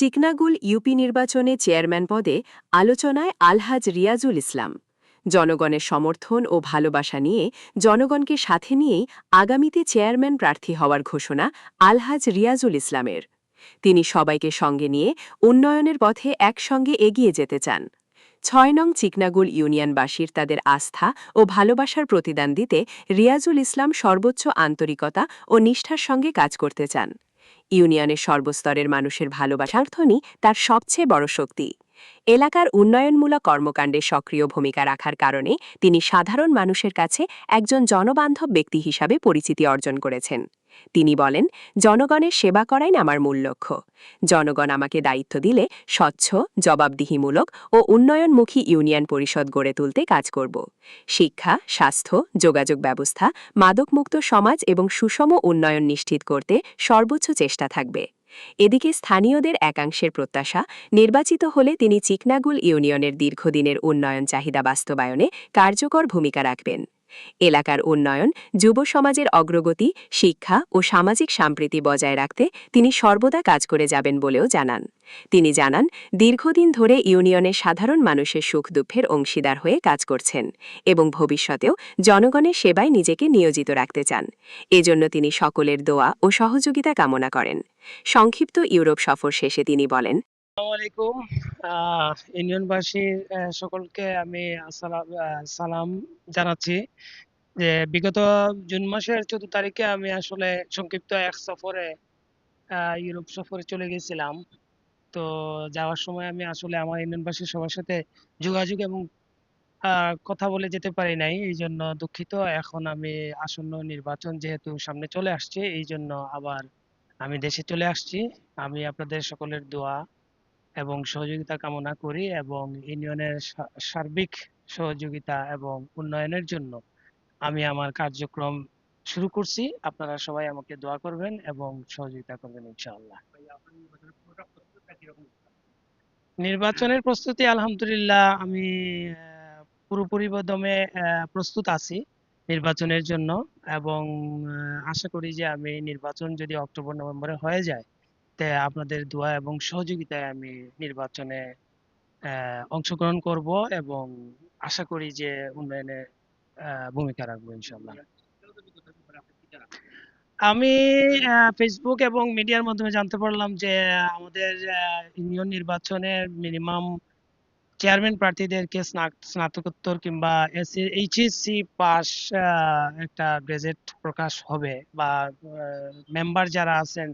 Chiknagul UP নির্বাচনে chairman পদে আলোচনায় আলহাজ রিয়াজুল ইসলাম। জনগণের সমর্থন ও ভালোবাসা নিয়ে জনগণকে সাথে নিয়েই আগামীতে চেয়ারম্যান প্রার্থী হওয়ার ঘোষণা আলহাজ রিয়াজুল ইসলামের। তিনি সবাইকে সঙ্গে নিয়ে উন্নয়নের পথে একসঙ্গে এগিয়ে যেতে চান। ৬ নং চিকনাগুল ইউনিয়নবাসীর তাদের আস্থা ও ভালোবাসার প্রতিদান দিতে রিয়াজুল ইসলাম সর্বোচ্চ আন্তরিকতা ও নিষ্ঠার সঙ্গে কাজ করতে চান। ইউনিয়নের সর্বস্তরের মানুষের ভালোবাসার্থনই তার সবচেয়ে বড় শক্তি। এলাকার উন্নয়নমূলক কর্মকাণ্ডে সক্রিয় ভূমিকা রাখার কারণে তিনি সাধারণ মানুষের কাছে একজন জনবান্ধব ব্যক্তি হিসাবে পরিচিতি অর্জন করেছেন। তিনি বলেন, জনগণের সেবা করাই আমার মূল লক্ষ্য। জনগণ আমাকে দায়িত্ব দিলে স্বচ্ছ, জবাবদিহিমূলক ও উন্নয়নমুখী ইউনিয়ন পরিষদ গড়ে তুলতে কাজ করব। শিক্ষা, স্বাস্থ্য, যোগাযোগ ব্যবস্থা, মাদকমুক্ত সমাজ এবং সুষম উন্নয়ন নিশ্চিত করতে সর্বোচ্চ চেষ্টা থাকবে। এদিকে স্থানীয়দের একাংশের প্রত্যাশা, নির্বাচিত হলে তিনি চিকনাগুল ইউনিয়নের দীর্ঘদিনের উন্নয়ন চাহিদা বাস্তবায়নে কার্যকর ভূমিকা রাখবেন। এলাকার উন্নয়ন, যুব সমাজের অগ্রগতি, শিক্ষা ও সামাজিক সম্প্রীতি বজায় রাখতে তিনি সর্বদা কাজ করে যাবেন বলেও জানান। তিনি জানান, দীর্ঘদিন ধরে ইউনিয়নের সাধারণ মানুষের সুখ দুঃখের অংশীদার হয়ে কাজ করছেন এবং ভবিষ্যতেও জনগণের সেবায় নিজেকে নিয়োজিত রাখতে চান। এজন্য তিনি সকলের দোয়া ও সহযোগিতা কামনা করেন। সংক্ষিপ্ত ইউরোপ সফর শেষে তিনি বলেন, আসসালামু আলাইকুম। ইউনিয়নবাসীর সকলকে আমি সালাম জানাচ্ছি যে বিগত জুন মাসের 14 তারিখে আমি আসলে সংক্ষিপ্ত এক সফরে ইউরোপ সফরে চলে গেছিলাম। তো যাওয়ার সময় আমি আসলে আমার ইউনিয়নবাসীর সবার সাথে যোগাযোগ এবং কথা বলে যেতে পারি নাই, এই জন্য দুঃখিত। এখন আমি আসন্ন নির্বাচন যেহেতু সামনে চলে আসছে, এই জন্য আবার আমি দেশে চলে আসছি। আমি আপনাদের সকলের দোয়া এবং সহযোগিতা কামনা করি এবং ইউনিয়নের সার্বিক সহযোগিতা এবং উন্নয়নের জন্য আমি আমার কার্যক্রম শুরু করছি। আপনারা সবাই আমাকে দোয়া করবেন এবং সহযোগিতা করবেন ইনশাআল্লাহ। নির্বাচনের প্রস্তুতি আলহামদুলিল্লাহ আমি পুরোপুরি দমে প্রস্তুত আছি নির্বাচনের জন্য এবং আশা করি যে আমি নির্বাচন যদি অক্টোবর নভেম্বরে হয়ে যায়, তে আপনাদের দোয়া এবং সহযোগিতায় আমি নির্বাচনে অংশগ্রহণ করব এবং আশা করি যে উন্নয়নে ভূমিকা রাখবো ইনশাল্লাহ। আমি ফেসবুক এবং মিডিয়ার মাধ্যমে জানতে পারলাম যে আমাদের ইউনিয়ন নির্বাচনের মিনিমাম চেয়ারম্যান প্রার্থীদেরকে স্নাতকোত্তর কিংবা এইচএসসি পাস একটা গেজেট প্রকাশ হবে, বা মেম্বার যারা আছেন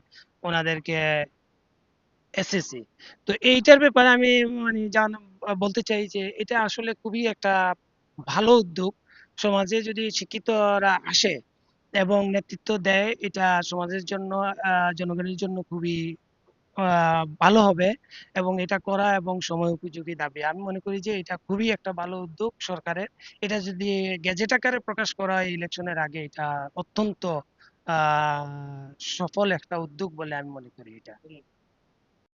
ওনাদেরকে এসএসসি। তো এইটার ব্যাপারে আমি মানে বলতে চাই যে এটা আসলে খুবই একটা ভালো উদ্যোগ। সমাজে যদি শিক্ষিতরা আসে এবং নেতৃত্ব দেয়, এটা সমাজের জন্য জনগণের জন্য খুবই ভালো হবে এবং এটা করা এবং সময় উপযোগী দাবি। আমি মনে করি যে এটা খুবই একটা ভালো উদ্যোগ সরকারের। এটা যদি গেজেট আকারে প্রকাশ করা হয় ইলেকশনের আগে, এটা অত্যন্ত সফল একটা উদ্যোগ বলে আমি মনে করি এটা।